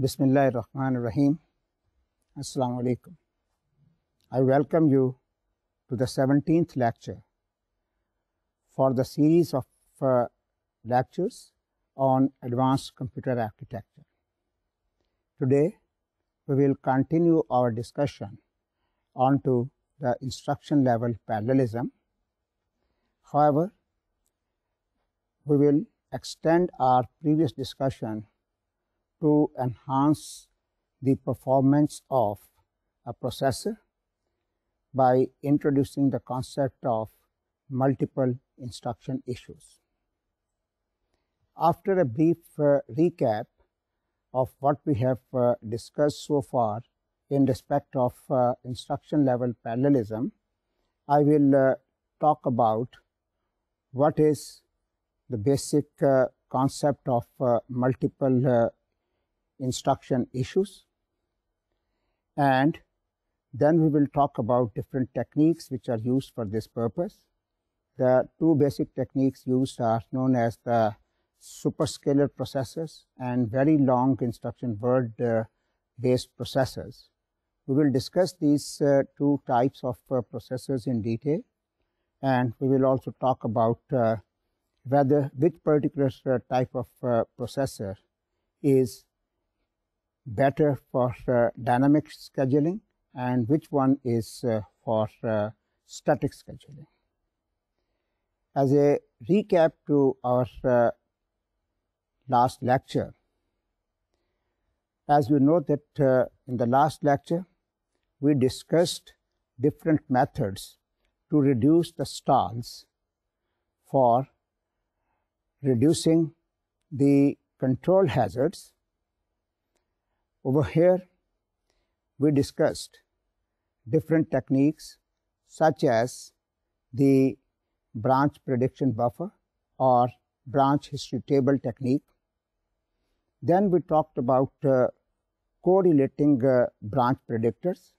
Bismillahirrahmanirrahim. Assalamu alaikum. I welcome you to the 17th lecture for the series of lectures on advanced computer architecture. Today, we will continue our discussion onto the instruction level parallelism. However, we will extend our previous discussion to enhance the performance of a processor by introducing the concept of multiple instruction issues. After a brief recap of what we have discussed so far in respect of instruction level parallelism, I will talk about what is the basic concept of multiple instruction issues, and then we will talk about different techniques which are used for this purpose. The two basic techniques used are known as the superscalar processors and very long instruction word based processors. We will discuss these two types of processors in detail, and we will also talk about which particular type of processor is better for dynamic scheduling and which one is for static scheduling. As a recap to our last lecture, as you know that in the last lecture we discussed different methods to reduce the stalls for reducing the control hazards. Over here, we discussed different techniques such as the branch prediction buffer or branch history table technique. Then we talked about correlating branch predictors.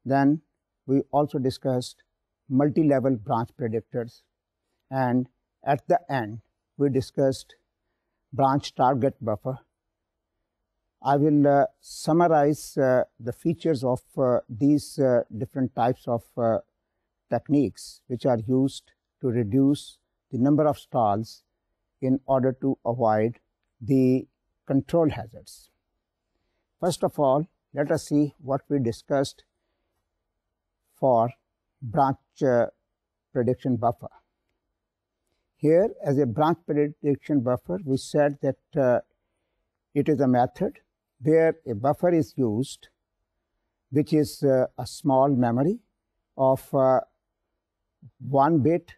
Then we also discussed multi-level branch predictors. And at the end, we discussed branch target buffer. I will summarize the features of these different types of techniques which are used to reduce the number of stalls in order to avoid the control hazards. First of all, let us see what we discussed for branch prediction buffer. Here, as a branch prediction buffer, we said that it is a method where a buffer is used, which is a small memory of 1 bit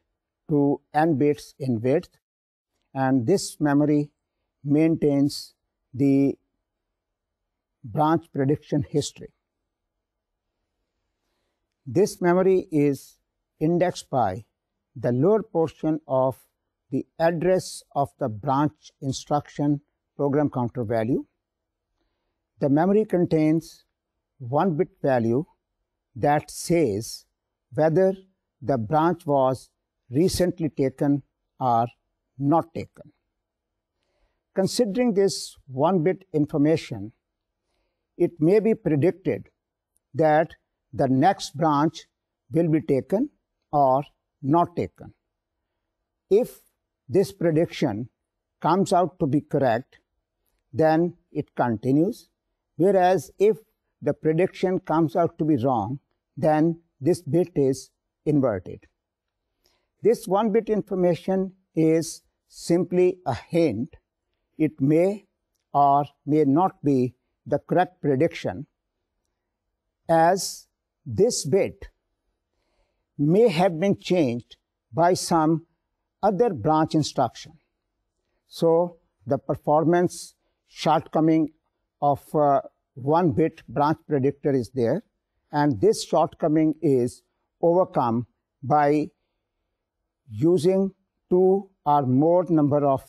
to n bits in width, and this memory maintains the branch prediction history. This memory is indexed by the lower portion of the address of the branch instruction program counter value. The memory contains 1 bit value that says whether the branch was recently taken or not taken. Considering this 1 bit information, it may be predicted that the next branch will be taken or not taken. If this prediction comes out to be correct, then it continues. Whereas if the prediction comes out to be wrong, then this bit is inverted. This 1 bit information is simply a hint. It may or may not be the correct prediction, as this bit may have been changed by some other branch instruction. So the performance shortcoming of 1 bit branch predictor is there, and this shortcoming is overcome by using 2 or more number of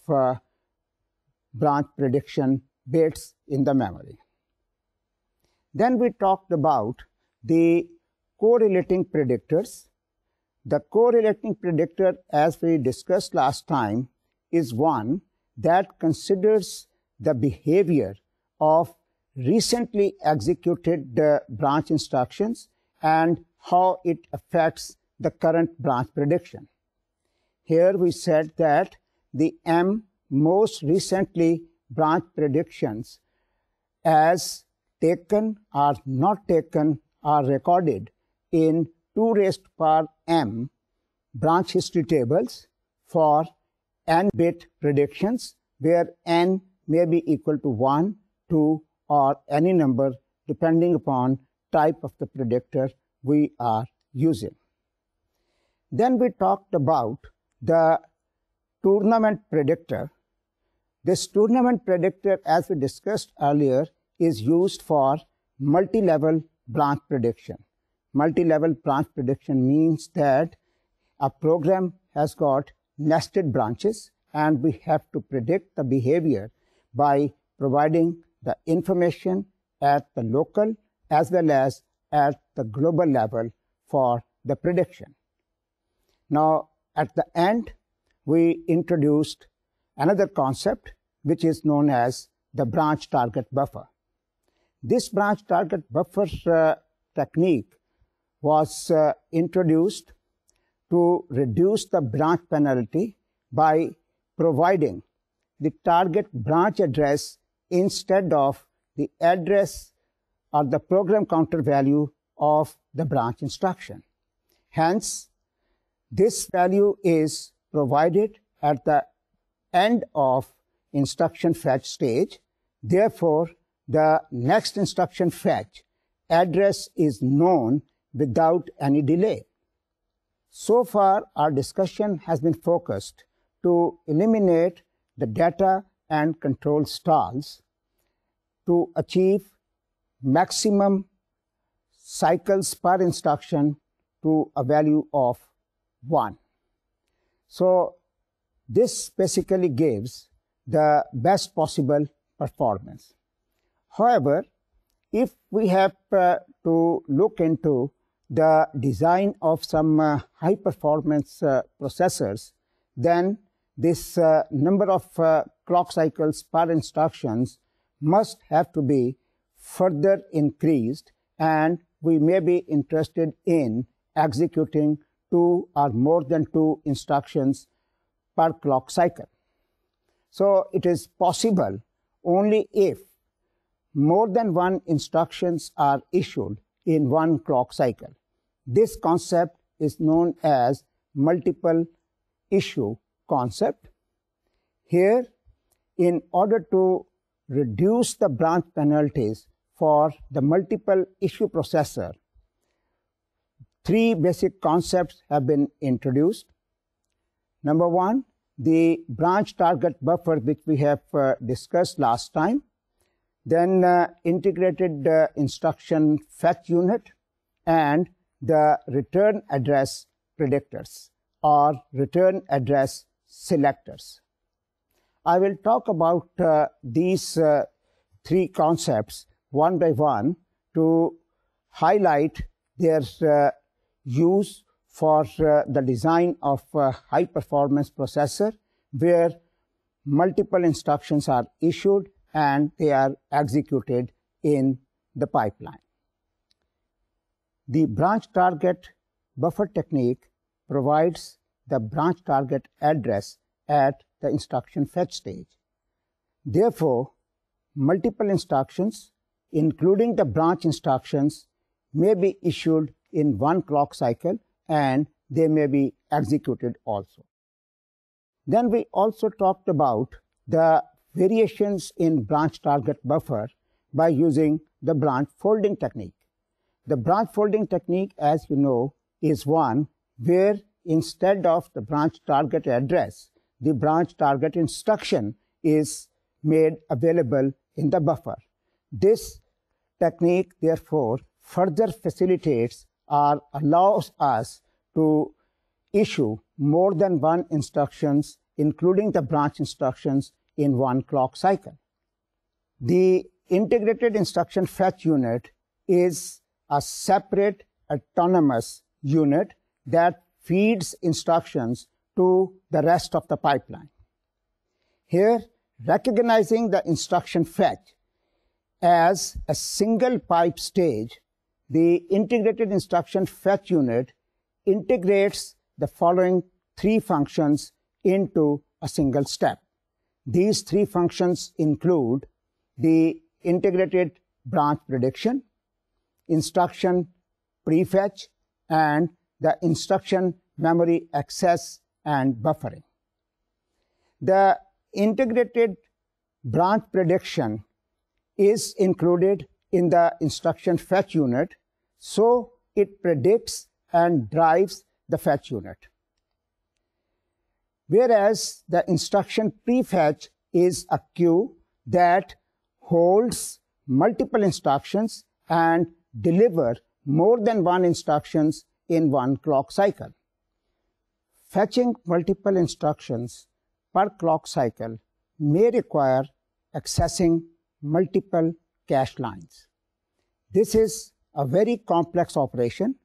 branch prediction bits in the memory. Then we talked about the correlating predictors. The correlating predictor, as we discussed last time, is one that considers the behavior of recently executed branch instructions and how it affects the current branch prediction. Here we said that the M most recently branch predictions as taken or not taken are recorded in 2 raised to power m branch history tables for n-bit predictions, where n may be equal to 1, 2, or any number depending upon type of the predictor we are using. Then we talked about the tournament predictor. This tournament predictor, as we discussed earlier, is used for multi-level branch prediction. Multi-level branch prediction means that a program has got nested branches and we have to predict the behavior by providing the information at the local as well as at the global level for the prediction. Now, at the end, we introduced another concept which is known as the branch target buffer. This branch target buffer technique was introduced to reduce the branch penalty by providing the target branch address instead of the address or the program counter value of the branch instruction. Hence, this value is provided at the end of instruction fetch stage. Therefore, the next instruction fetch address is known without any delay. So far, our discussion has been focused to eliminate the data and control stalls to achieve maximum cycles per instruction to a value of 1. So this basically gives the best possible performance. However, if we have to look into the design of some high performance processors, then this number of clock cycles per instructions must have to be further increased, and we may be interested in executing 2 or more than 2 instructions per clock cycle. So it is possible only if more than 1 instructions are issued in 1 clock cycle. This concept is known as multiple issue concept. Here, in order to reduce the branch penalties for the multiple issue processor, 3 basic concepts have been introduced. Number 1, the branch target buffer, which we have discussed last time. Then integrated instruction fetch unit and the return address predictors or return address selectors. I will talk about these 3 concepts one by one to highlight their use for the design of a high performance processor where multiple instructions are issued and they are executed in the pipeline. The branch target buffer technique provides the branch target address at the instruction fetch stage. Therefore, multiple instructions, including the branch instructions, may be issued in 1 clock cycle and they may be executed also. Then we also talked about the variations in branch target buffer by using the branch folding technique. The branch folding technique, as you know, is one where instead of the branch target address, the branch target instruction is made available in the buffer. This technique, therefore, further facilitates or allows us to issue more than 1 instructions, including the branch instructions, in 1 clock cycle. The integrated instruction fetch unit is a separate autonomous unit that feeds instructions to the rest of the pipeline. Here, recognizing the instruction fetch, as a single pipe stage, the integrated instruction fetch unit integrates the following three functions into a single step. These three functions include the integrated branch prediction, instruction prefetch, and the instruction memory access and buffering. The integrated branch prediction is included in the instruction fetch unit, so it predicts and drives the fetch unit. Whereas the instruction prefetch is a queue that holds multiple instructions and deliver more than one instructions in one clock cycle. Fetching multiple instructions per clock cycle may require accessing multiple cache lines. This is a very complex operation,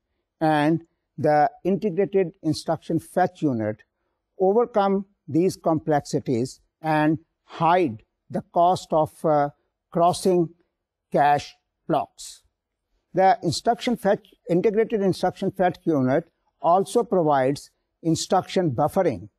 and the integrated instruction fetch unit overcome these complexities and hide the cost of crossing cache blocks. The integrated instruction fetch unit also provides instruction buffering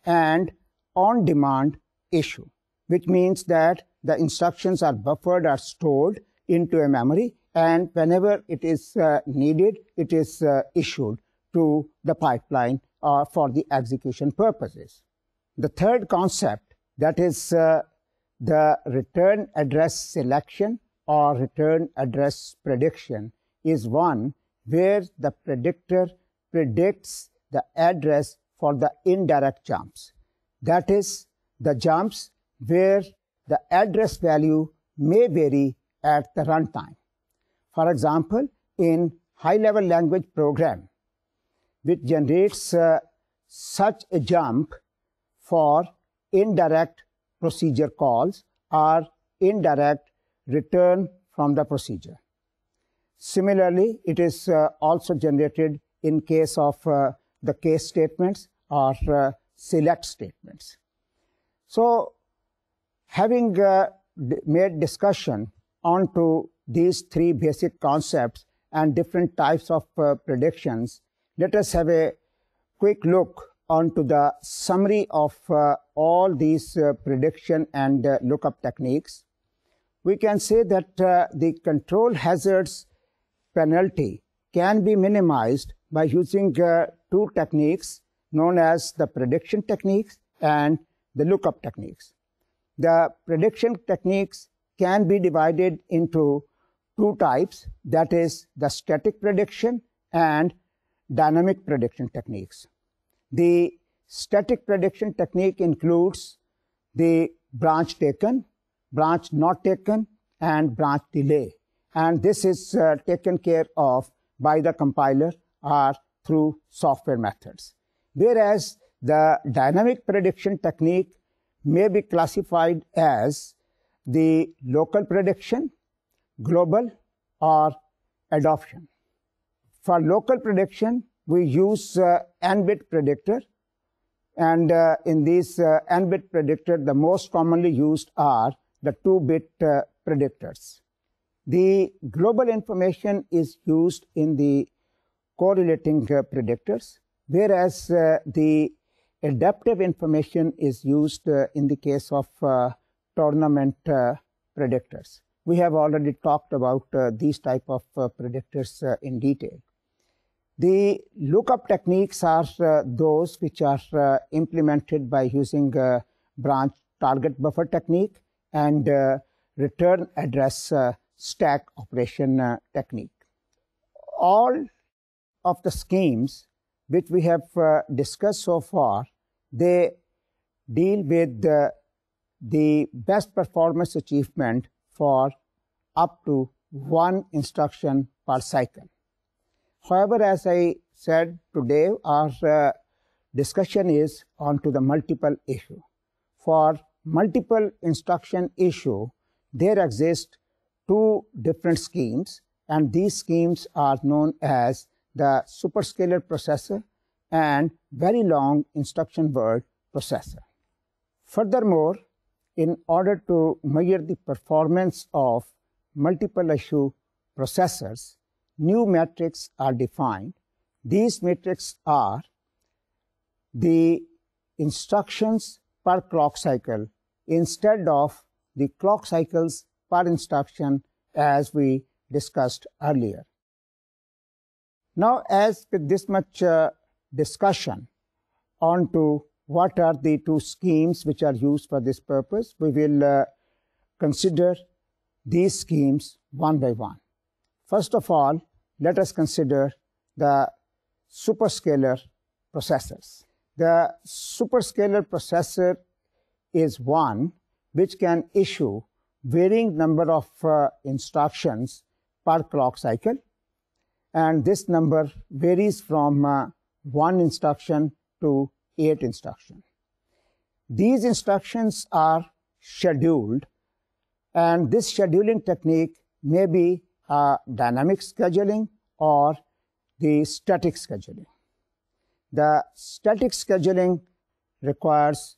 and on-demand issue, which means that the instructions are buffered or stored into a memory, and whenever it is needed, it is issued to the pipeline for the execution purposes. The third concept, that is the return address selection or return address prediction, is one where the predictor predicts the address for the indirect jumps. That is, the jumps where the address value may vary at the runtime. For example, in high-level language program, which generates such a jump for indirect procedure calls or indirect return from the procedure. Similarly, it is also generated in case of the case statements or select statements. So, having made discussion onto these three basic concepts and different types of predictions, let us have a quick look onto the summary of all these prediction and lookup techniques. We can say that the control hazards penalty can be minimized by using two techniques known as the prediction techniques and the lookup techniques. The prediction techniques can be divided into two types, that is the static prediction and dynamic prediction techniques. The static prediction technique includes the branch taken, branch not taken, and branch delay. And this is taken care of by the compiler or through software methods. Whereas the dynamic prediction technique may be classified as the local prediction, global, or adoption. For local prediction, we use n-bit predictor, and in these n-bit predictor, the most commonly used are the 2-bit predictors. The global information is used in the correlating predictors, whereas the adaptive information is used in the case of tournament predictors. We have already talked about these type of predictors in detail. The lookup techniques are those which are implemented by using branch target buffer technique and return address stack operation technique. All of the schemes which we have discussed so far, they deal with the best performance achievement for up to one instruction per cycle. However, as I said today, our discussion is onto the multiple issue. For multiple instruction issue, there exist two different schemes, and these schemes are known as the superscalar processor and very long instruction word processor. Furthermore, in order to measure the performance of multiple issue processors, new metrics are defined. These metrics are the instructions per clock cycle instead of the clock cycles per instruction as we discussed earlier. Now, as with this much discussion on to what are the two schemes which are used for this purpose, we will consider these schemes one by one. First of all, let us consider the superscalar processors. The superscalar processor is one which can issue varying number of instructions per clock cycle, and this number varies from 1 instruction to 8 instructions. These instructions are scheduled, and this scheduling technique may be dynamic scheduling or the static scheduling. The static scheduling requires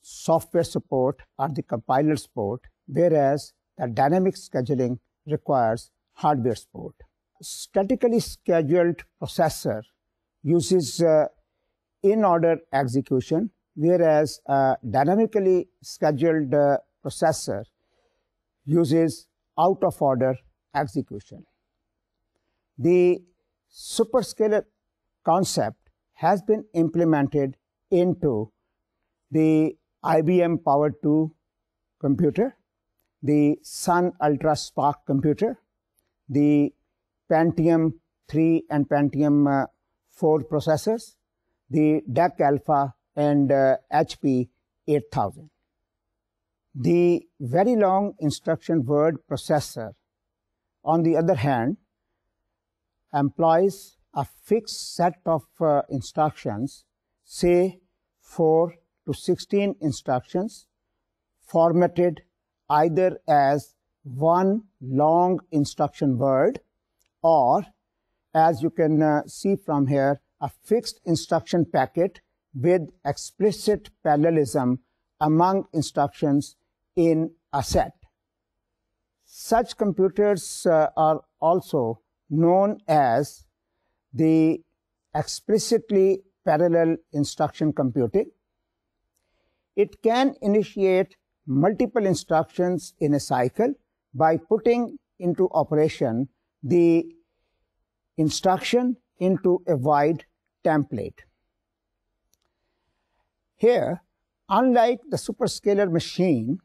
software support or the compiler support, whereas the dynamic scheduling requires hardware support. Statically scheduled processor uses in-order execution, whereas a dynamically scheduled processor uses out-of-order execution. The superscalar concept has been implemented into the IBM Power 2 computer, the Sun Ultra Spark computer, the Pentium 3 and Pentium 4 processors, the DEC Alpha and HP 8000. The very long instruction word processor, on the other hand, employs a fixed set of instructions, say 4 to 16 instructions, formatted either as one long instruction word or, as you can see from here, a fixed instruction packet with explicit parallelism among instructions in a set. Such computers are also known as the explicitly parallel instruction computing. It can initiate multiple instructions in a cycle by putting into operation the instruction into a wide template. Here, unlike the superscalar machine,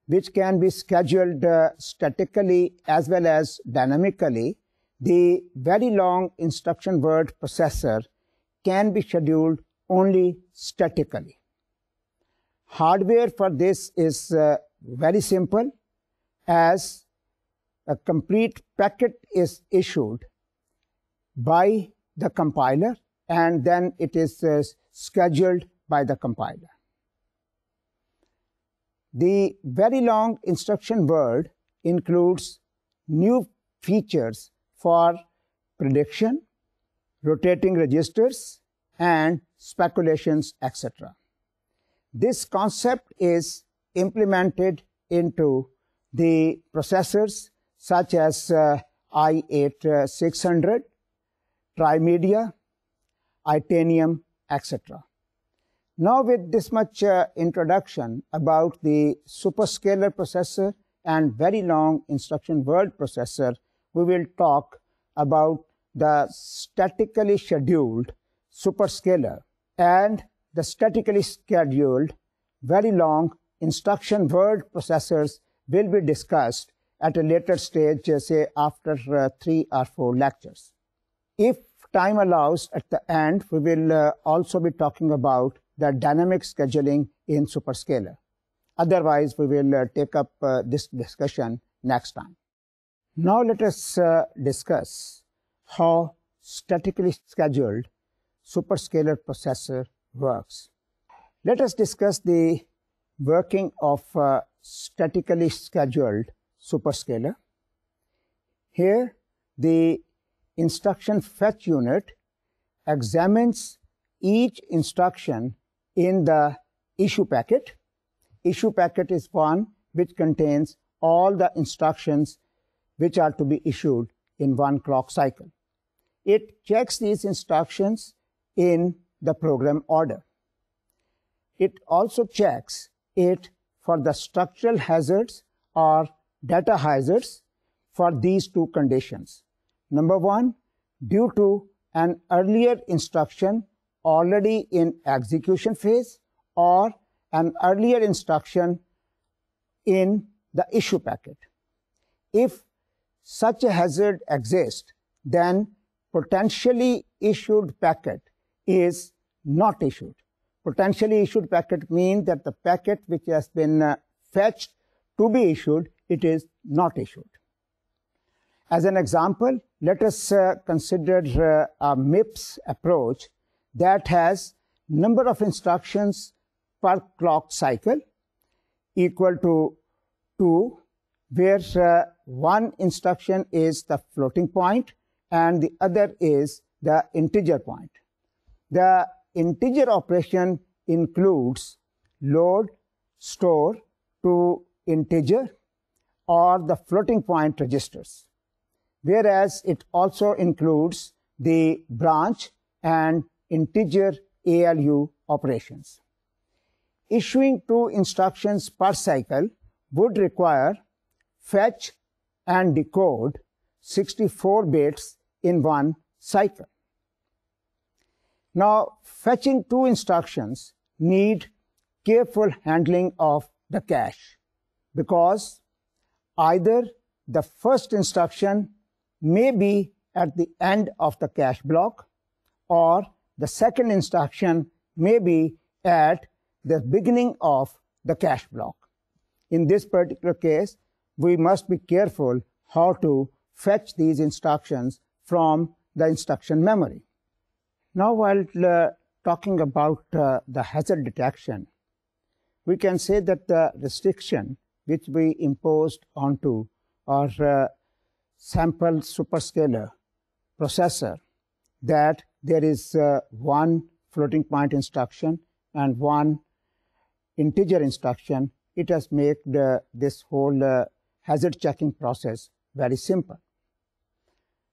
which can be scheduled statically as well as dynamically, the very long instruction word processor can be scheduled only statically. Hardware for this is very simple, as a complete packet is issued by the compiler and then it is scheduled by the compiler. The very long instruction word includes new features for prediction, rotating registers, and speculations, etc. This concept is implemented into the processors such as i8-600, Trimedia, Itanium, etc. Now, with this much introduction about the superscalar processor and very long instruction word processor, we will talk about the statically scheduled superscalar and the statically scheduled very long instruction word processors will be discussed at a later stage, say after 3 or 4 lectures. If time allows, at the end, we will also be talking about the dynamic scheduling in superscalar. Otherwise, we will take up this discussion next time. Now let us discuss how statically scheduled superscalar processor works. Let us discuss the working of statically scheduled superscalar. Here, the instruction fetch unit examines each instruction in the issue packet. Issue packet is one which contains all the instructions which are to be issued in one clock cycle. It checks these instructions in the program order. It also checks it for the structural hazards or data hazards for these two conditions. Number one, due to an earlier instruction already in execution phase or an earlier instruction in the issue packet. If such a hazard exists, then potentially issued packet is not issued. Potentially issued packet means that the packet which has been fetched to be issued, it is not issued. As an example, let us consider a MIPS approach that has number of instructions per clock cycle equal to 2, where one instruction is the floating point and the other is the integer point. The integer operation includes load, store to integer or the floating point registers, whereas it also includes the branch and integer ALU operations. Issuing 2 instructions per cycle would require fetch and decode 64 bits in one cycle. Now, fetching 2 instructions need careful handling of the cache because either the first instruction may be at the end of the cache block or the second instruction may be at the beginning of the cache block. In this particular case, we must be careful how to fetch these instructions from the instruction memory. Now, while talking about the hazard detection, we can say that the restriction which we imposed onto our sample superscalar processor, that there is one floating point instruction and one integer instruction, it has made this whole hazard checking process very simple.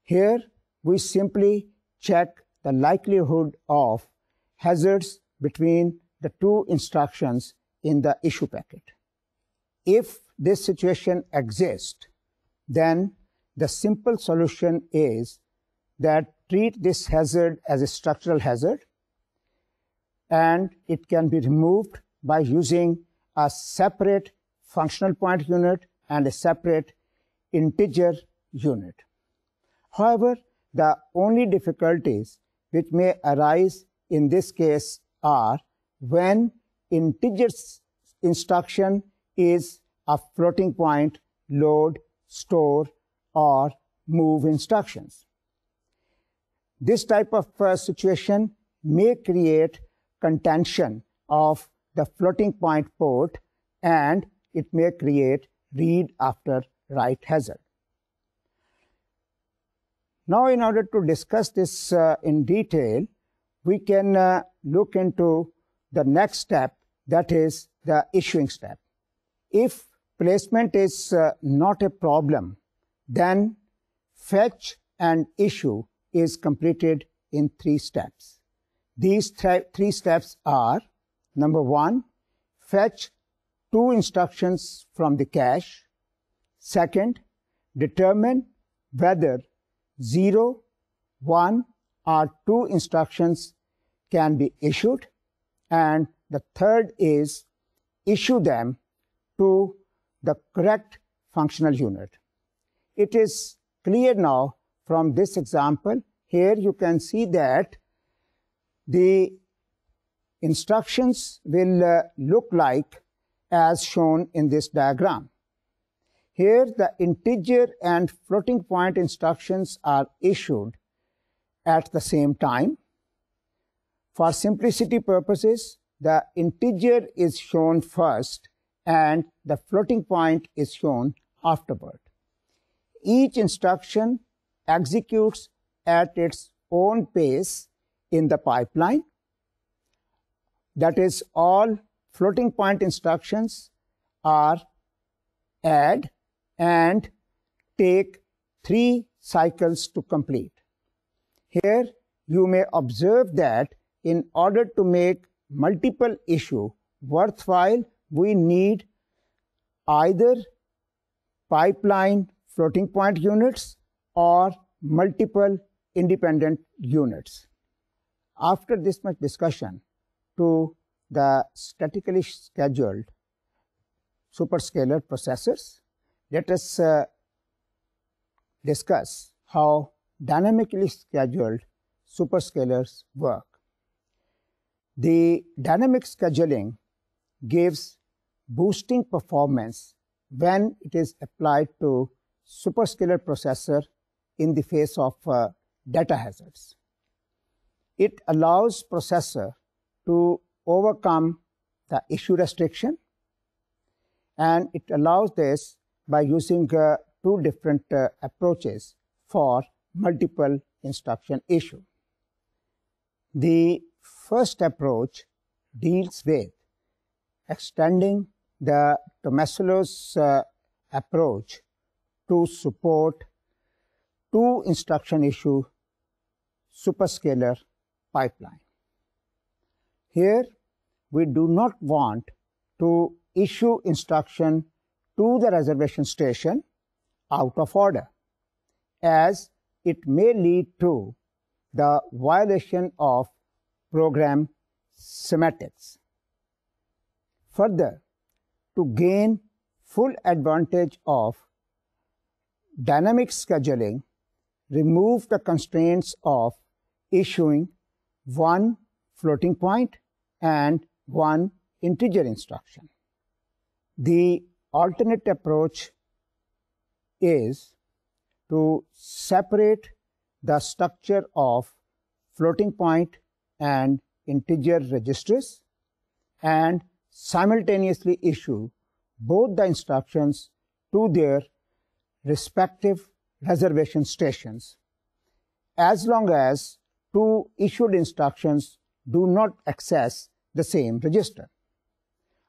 Here, we simply check the likelihood of hazards between the 2 instructions in the issue packet. If this situation exists, then the simple solution is that treat this hazard as a structural hazard, and it can be removed by using a separate functional point unit and a separate integer unit. However, the only difficulties which may arise in this case are when integer instruction is a floating point, load, store, or move instructions. This type of situation may create contention of the floating point port, and it may create read after write hazard. Now, in order to discuss this in detail, we can look into the next step, that is the issuing step. If placement is not a problem, then fetch and issue is completed in 3 steps. These 3 steps are: number 1, fetch 2 instructions from the cache. Second, determine whether 0, 1, or 2 instructions can be issued. And the third is issue them to the correct functional unit. It is clear now from this example. Here you can see that the instructions will look like as shown in this diagram. Here the integer and floating point instructions are issued at the same time. For simplicity purposes, the integer is shown first and the floating point is shown afterward. Each instruction executes at its own pace in the pipeline. That is, all floating point instructions are add and take 3 cycles to complete. Here you may observe that in order to make multiple issue worthwhile, we need either pipeline floating point units or multiple independent units. After this much discussion to the statically scheduled superscalar processors, let us discuss how dynamically scheduled superscalars work. The dynamic scheduling gives boosting performance when it is applied to superscalar processor in the face of data hazards. It allows processor to overcome the issue restriction, and it allows this by using 2 different approaches for multiple instruction issue. The first approach deals with extending the Tomasello's approach to support 2 instruction issue superscalar pipeline. Here we do not want to issue instruction to the reservation station out of order, as it may lead to the violation of program semantics. Further, to gain full advantage of dynamic scheduling, remove the constraints of issuing 1 floating point and 1 integer instruction. The alternate approach is to separate the structure of floating point and integer registers and simultaneously issue both the instructions to their respective reservation stations, as long as 2 issued instructions do not access the same register.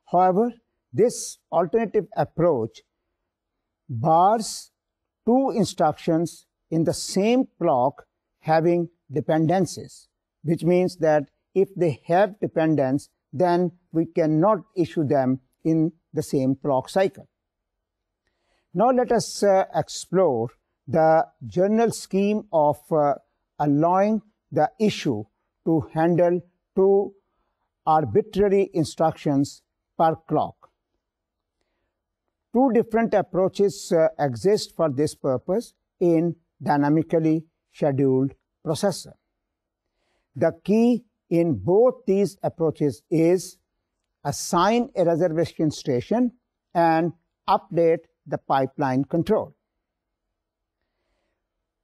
However, this alternative approach bars 2 instructions in the same clock having dependencies, which means that if they have dependence, then we cannot issue them in the same clock cycle. Now let us explore the general scheme of allowing the issue to handle 2 arbitrary instructions per clock. 2 different approaches exist for this purpose in dynamically scheduled processor. The key in both these approaches is assign a reservation station and update the pipeline control.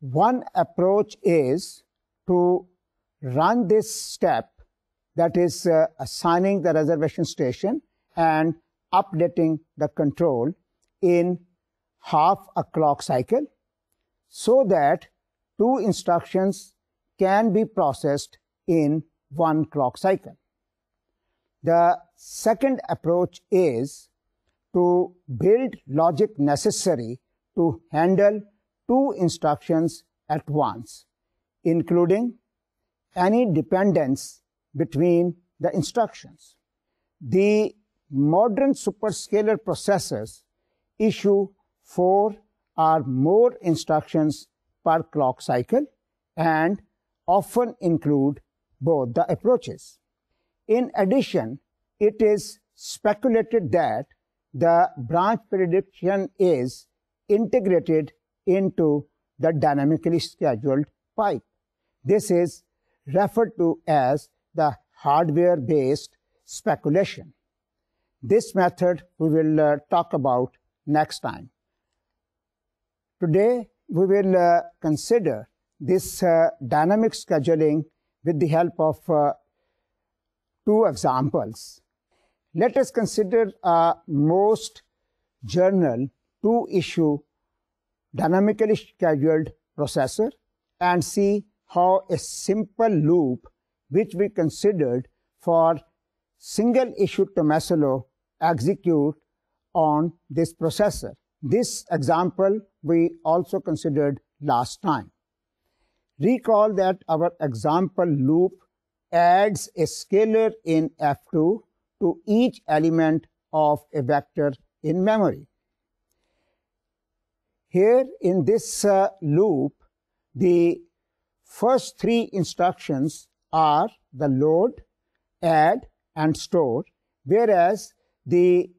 One approach is to run this step, that is assigning the reservation station and updating the control in half a clock cycle, so that 2 instructions can be processed in 1 clock cycle. The second approach is to build logic necessary to handle 2 instructions at once, including any dependence between the instructions. The modern superscalar processors issue 4 or more instructions per clock cycle and often include both the approaches. In addition, it is speculated that the branch prediction is integrated into the dynamically scheduled pipe. This is referred to as the hardware-based speculation. This method we will talk about next time. Today we will consider this dynamic scheduling with the help of 2 examples. Let us consider a most general 2-issue dynamically scheduled processor and see how a simple loop which we considered for single issue Tomasello execute on this processor. This example we also considered last time. Recall that our example loop adds a scalar in F2 to each element of a vector in memory. Here in this loop, the first three instructions are the load, add, and store, whereas the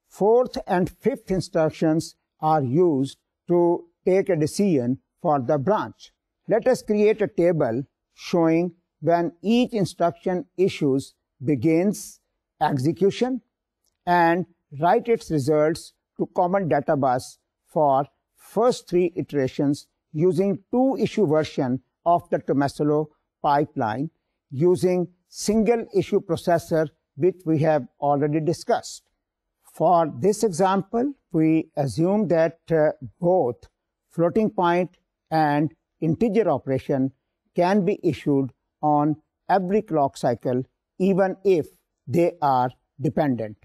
fourth and fifth instructions are used to take a decision for the branch. Let us create a table showing when each instruction issues begins execution and write its results to common data bus for first three iterations using two issue version of the Tomasello pipeline using single issue processor, which we have already discussed. For this example, we assume that both floating point and integer operation can be issued on every clock cycle, even if they are dependent.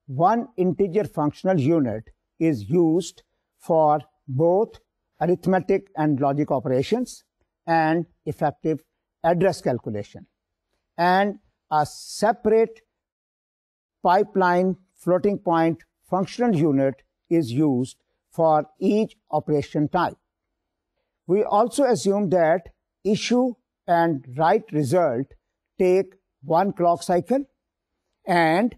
One integer functional unit is used for both arithmetic and logic operations and effective address calculation, and a separate pipeline floating point functional unit is used for each operation type. We also assume that issue and write result take one clock cycle, and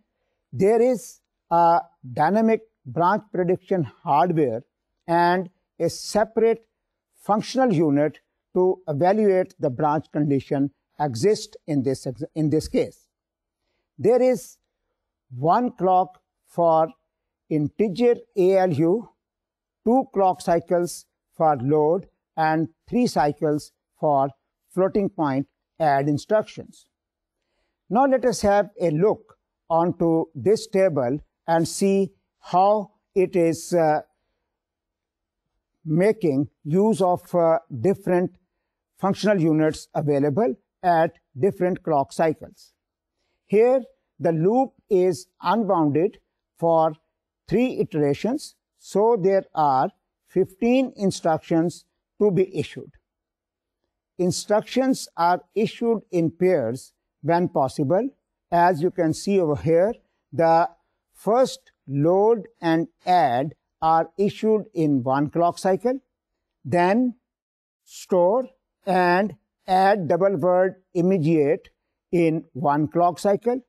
there is a dynamic branch prediction hardware and a separate functional unit to evaluate the branch condition exist in this case. There is one clock for integer ALU, two clock cycles for load, and 3 cycles for floating point add instructions. Now let us have a look onto this table and see how it is making use of different functional units available at different clock cycles. Here the loop is unbounded for 3 iterations, so there are 15 instructions to be issued. Instructions are issued in pairs when possible. As you can see over here, the first load and add are issued in one clock cycle, then store and add double word immediate in one clock cycle,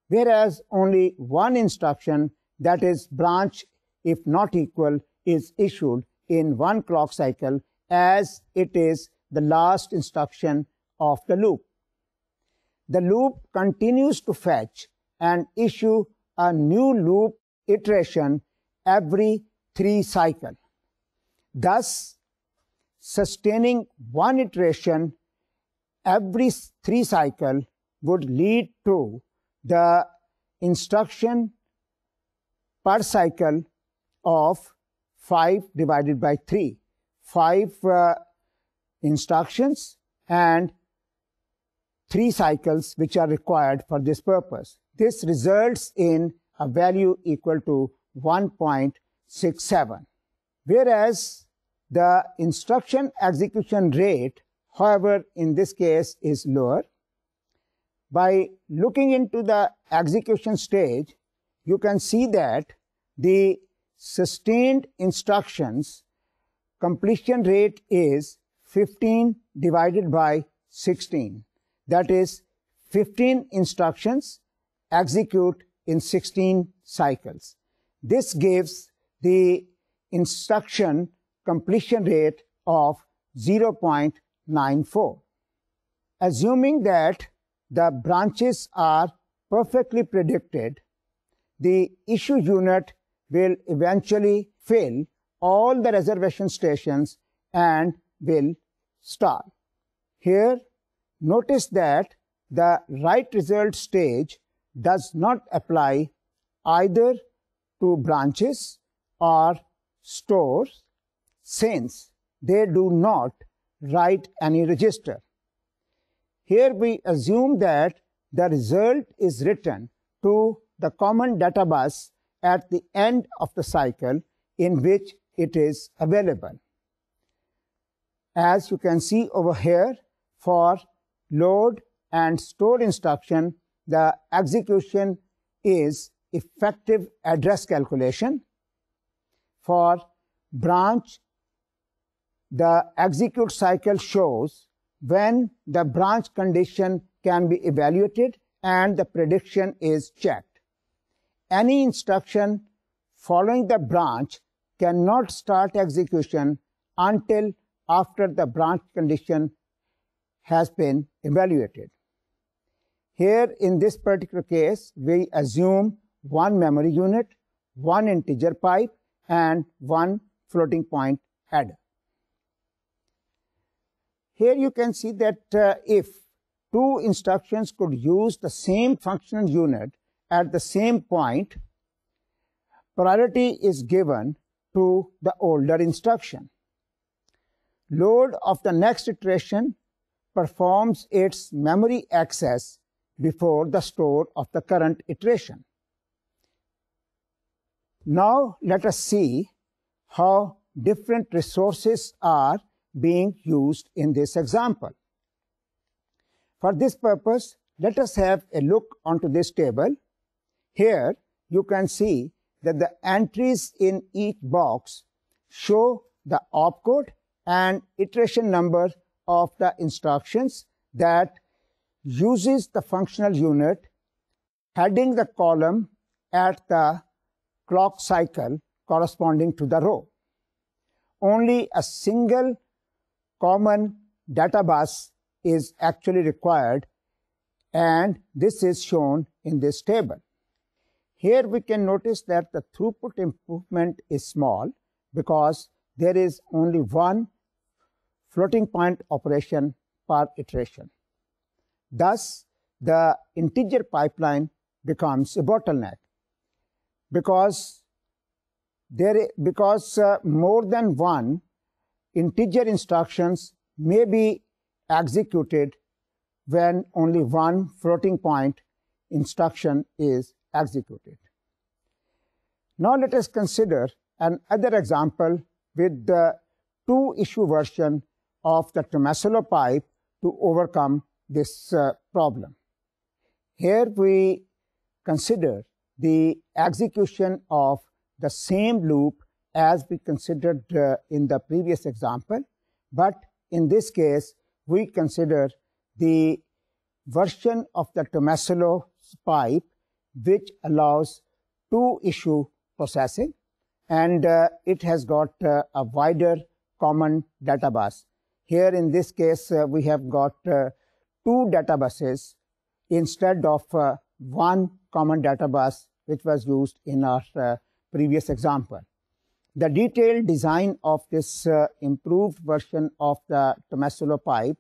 whereas only one instruction, that is branch if not equal, is issued in one clock cycle, as it is the last instruction of the loop. The loop continues to fetch and issue a new loop iteration every 3 cycles. Thus, sustaining one iteration every 3 cycles would lead to the instruction per cycle of 5 divided by 3. 5 instructions and 3 cycles which are required for this purpose. This results in a value equal to 1.67. Whereas the instruction execution rate, however, in this case is lower. By looking into the execution stage, you can see that the sustained instructions completion rate is 15 divided by 16. That is 15 instructions execute in 16 cycles. This gives the instruction completion rate of 0.94. Assuming that the branches are perfectly predicted, the issue unit will eventually fill all the reservation stations and will stall. Here, notice that the write result stage does not apply either to branches or stores, since they do not write any register. Here we assume that the result is written to the common data bus at the end of the cycle in which it is available. As you can see over here, for load and store instruction, the execution is effective address calculation. For branch, the execute cycle shows when the branch condition can be evaluated and the prediction is checked. Any instruction following the branch cannot start execution until after the branch condition has been evaluated. Here in this particular case, we assume one memory unit, one integer pipe, and one floating point header. Here you can see that if two instructions could use the same functional unit at the same point, priority is given to the older instruction. Load of the next iteration performs its memory access before the store of the current iteration. Now let us see how different resources are being used in this example. For this purpose, let us have a look onto this table. Here you can see that the entries in each box show the opcode and iteration number of the instructions that uses the functional unit, heading the column at the clock cycle corresponding to the row. Only a single common data bus is actually required, and this is shown in this table. Here we can notice that the throughput improvement is small because there is only one floating point operation per iteration. Thus, the integer pipeline becomes a bottleneck because more than one integer instructions may be executed when only one floating point instruction is executed. Now let us consider another example with the two-issue version of the Tomasello pipe to overcome this problem. Here we consider the execution of the same loop as we considered in the previous example, but in this case we consider the version of the Tomasello pipe which allows two-issue processing, and it has got a wider common data bus. Here in this case we have got two data buses instead of one common data bus which was used in our previous example. The detailed design of this improved version of the Tomasello pipe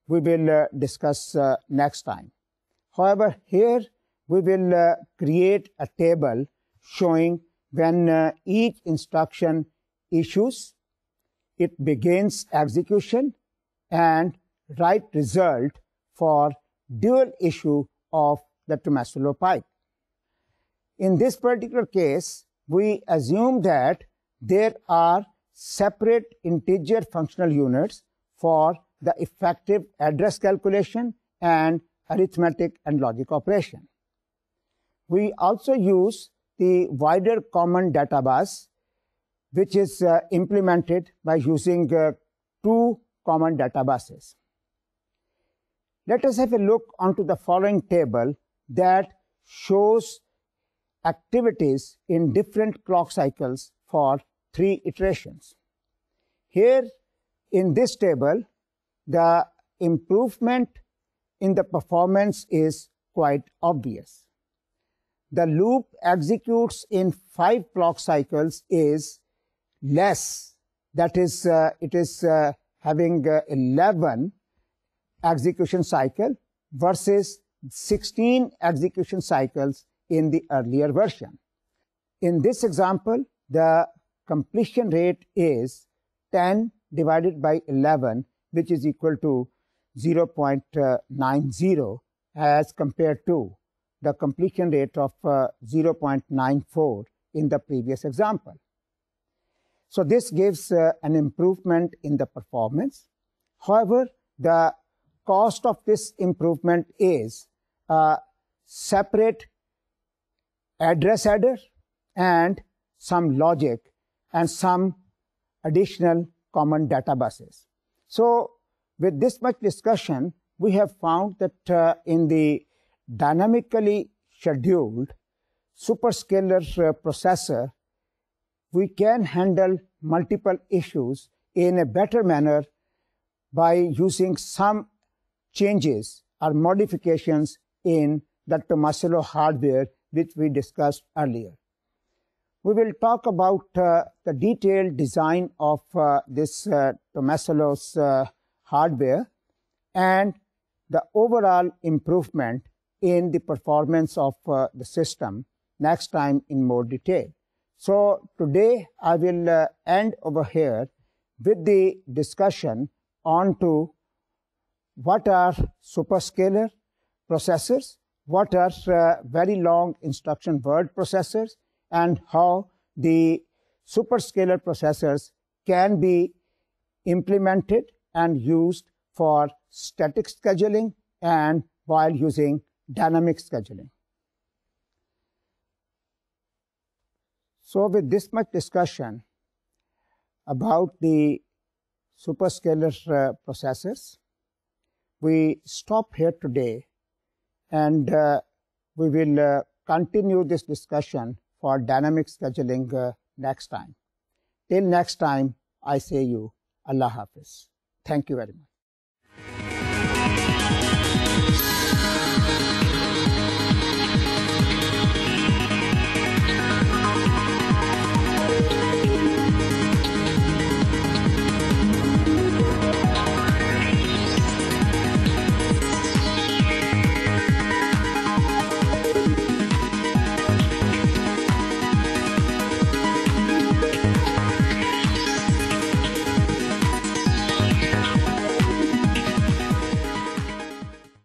we will discuss next time. However, here we will create a table showing when each instruction issues, it begins execution, and write result for dual issue of the Tomasello pipe. In this particular case, we assume that there are separate integer functional units for the effective address calculation and arithmetic and logic operation. We also use the wider common data bus, which is implemented by using two common data buses. Let us have a look onto the following table that shows activities in different clock cycles for 3 iterations. Here in this table, the improvement in the performance is quite obvious. The loop executes in 5 clock cycles is less, that is, it is having 11 execution cycle versus 16 execution cycles in the earlier version. In this example, the completion rate is 10 divided by 11, which is equal to 0.90 as compared to the completion rate of 0.94 in the previous example. So this gives an improvement in the performance. However, the cost of this improvement is a separate address header and some logic and some additional common data buses. So with this much discussion, we have found that in the dynamically scheduled superscalar processor, we can handle multiple issues in a better manner by using some changes or modifications in the Tomasello hardware which we discussed earlier. We will talk about the detailed design of this Tomasello's hardware and the overall improvement in the performance of the system next time in more detail. So today I will end over here with the discussion on to what are superscalar processors, what are very long instruction word processors, and how the superscalar processors can be implemented and used for static scheduling and while using dynamic scheduling. So with this much discussion about the superscalar processors, we stop here today, and we will continue this discussion for dynamic scheduling next time. Till next time, I say you, Allah Hafiz. Thank you very much.